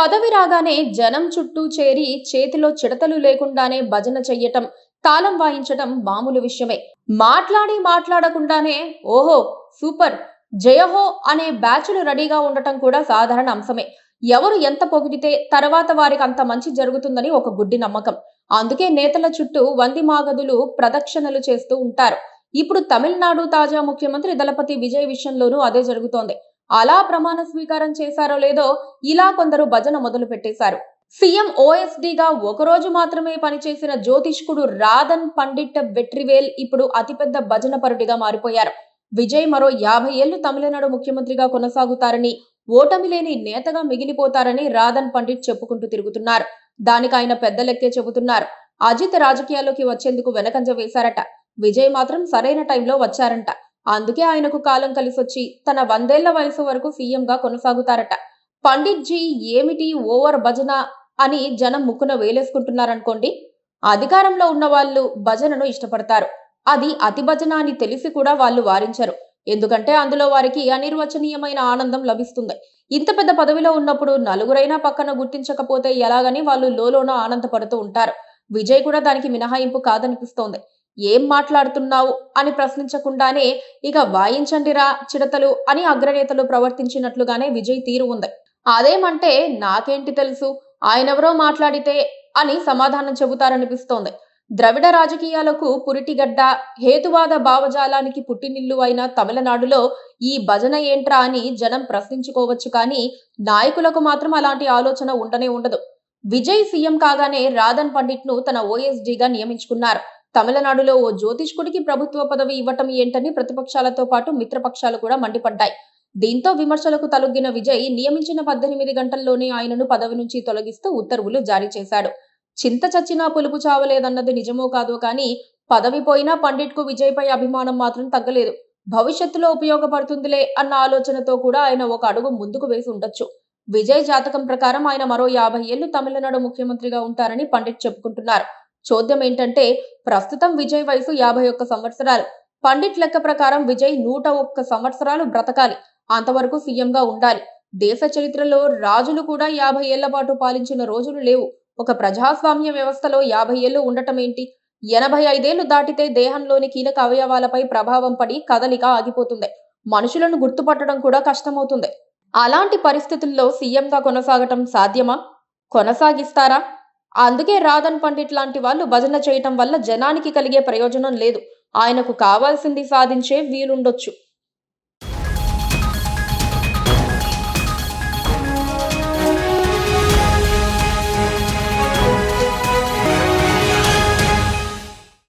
పదవి రాగానే జనం చుట్టూ చేరి చేతిలో చిడతలు లేకుండానే భజన చెయ్యటం, తాళం వాయించటం మామూలు విషయమే. మాట్లాడకుండానే ఓహో సూపర్, జయహో అనే బ్యాచులు రెడీగా ఉండటం కూడా సాధారణ అంశమే. ఎవరు ఎంత పొగిడితే తర్వాత వారికి అంత మంచి జరుగుతుందని ఒక గుడ్డి నమ్మకం. అందుకే నేతల చుట్టూ వంది మాగదులు ప్రదక్షిణలు చేస్తూ ఉంటారు. ఇప్పుడు తమిళనాడు తాజా ముఖ్యమంత్రి దళపతి విజయ్ విషయంలోనూ అదే జరుగుతోంది. అలా ప్రమాణ స్వీకారం చేశారో లేదో ఇలా కొందరు భజన మొదలు పెట్టేశారు. సీఎం ఓఎస్డీగా ఒకరోజు మాత్రమే పనిచేసిన జ్యోతిష్కుడు రాధన్ పండిట్ వెట్రివేల్ ఇప్పుడు అతిపెద్ద భజన పరుడిగా మారిపోయారు. విజయ్ మరో 50 ఏళ్లు తమిళనాడు ముఖ్యమంత్రిగా కొనసాగుతారని, ఓటమి లేని నేతగా మిగిలిపోతారని రాధన్ పండిట్ చెప్పుకుంటూ తిరుగుతున్నారు. దానికి ఆయన పెద్ద లెక్కే చెబుతున్నారు. అజిత్ రాజకీయాల్లోకి వచ్చేందుకు వెనకంజ వేశారట. విజయ్ మాత్రం సరైన టైంలో వచ్చారంట. అందుకే ఆయనకు కాలం కలిసొచ్చి తన 100 ఏళ్ల వయసు వరకు సీఎంగా కొనసాగుతారట. పండిట్ జీ ఏమిటి ఓవర్ భజన అని జనం ముక్కున వేలేసుకుంటున్నారనుకోండి. అధికారంలో ఉన్న వాళ్ళు భజనను ఇష్టపడతారు. అది అతి భజన అని తెలిసి కూడా వాళ్ళు వారించరు. ఎందుకంటే అందులో వారికి అనిర్వచనీయమైన ఆనందం లభిస్తుంది. ఇంత పెద్ద పదవిలో ఉన్నప్పుడు నలుగురైనా పక్కన గుర్తించకపోతే ఎలాగని వాళ్ళు లోలోన ఆనందపడుతూ ఉంటారు. విజయ్ కూడా దానికి మినహాయింపు కాదనిపిస్తోంది. ఏం మాట్లాడుతున్నావు అని ప్రశ్నించకుండానే ఇక వాయించండిరా చిడతలు అని అగ్రనేతలు ప్రవర్తించినట్లుగానే విజయ్ తీరు ఉంది. అదేమంటే నాకేంటి తెలుసు, ఆయనెవరో మాట్లాడితే అని సమాధానం చెబుతారనిపిస్తోంది. ద్రవిడ రాజకీయాలకు పురిటిగడ్డ, హేతువాద భావజాలానికి పుట్టినిల్లు అయిన తమిళనాడులో ఈ భజన ఏంట్రా అని జనం ప్రశ్నించుకోవచ్చు, కానీ నాయకులకు మాత్రం అలాంటి ఆలోచన ఉండనే ఉండదు. విజయ్ సీఎం కాగానే రాధన్ పండిట్ ను తన ఓఎస్డీగా నియమించుకున్నారు. తమిళనాడులో ఓ జ్యోతిష్కుడికి ప్రభుత్వ పదవి ఇవ్వటం ఏంటని ప్రతిపక్షాలతో పాటు మిత్రపక్షాలు కూడా మండిపడ్డాయి. దీంతో విమర్శలకు తలొగ్గిన విజయ్ నియమించిన 18 గంటల్లోనే ఆయనను పదవి నుంచి తొలగిస్తూ ఉత్తర్వులు జారీ చేశాడు. చింత చచ్చినా పులుపు చావలేదన్నది నిజమో కాదో కానీ పదవి పోయినా పండిట్ కు విజయ్ పై అభిమానం మాత్రం తగ్గలేదు. భవిష్యత్తులో ఉపయోగపడుతుందిలే అన్న ఆలోచనతో కూడా ఆయన ఒక అడుగు ముందుకు వేసి ఉండొచ్చు. విజయ్ జాతకం ప్రకారం ఆయన మరో 50 ఏళ్లు తమిళనాడు ముఖ్యమంత్రిగా ఉంటారని పండిట్ చెప్పుకుంటున్నారు. చోద్యం ఏంటంటే ప్రస్తుతం విజయ్ వయసు 51 సంవత్సరాలు. పండిట్ లెక్క ప్రకారం విజయ్ 101 సంవత్సరాలు బ్రతకాలి. అంతవరకు సీఎంగా ఉండాలి. దేశ చరిత్రలో రాజులు కూడా 50 ఏళ్ల పాటు పాలించిన రోజులు లేవు. ఒక ప్రజాస్వామ్య వ్యవస్థలో 50 ఏళ్లు ఉండటం ఏంటి? 85 ఏళ్లు దాటితే దేహంలోని కీలక అవయవాలపై ప్రభావం పడి కదలిక ఆగిపోతుంది. మనుషులను గుర్తుపట్టడం కూడా కష్టమవుతుంది. అలాంటి పరిస్థితుల్లో సీఎంగా కొనసాగటం సాధ్యమా? కొనసాగిస్తారా? అందుకే రాధన్ పండిట్ లాంటి వాళ్ళు భజన చేయటం వల్ల జనానికి కలిగే ప్రయోజనం లేదు. ఆయనకు కావాల్సింది సాధించే వీలుండొచ్చు.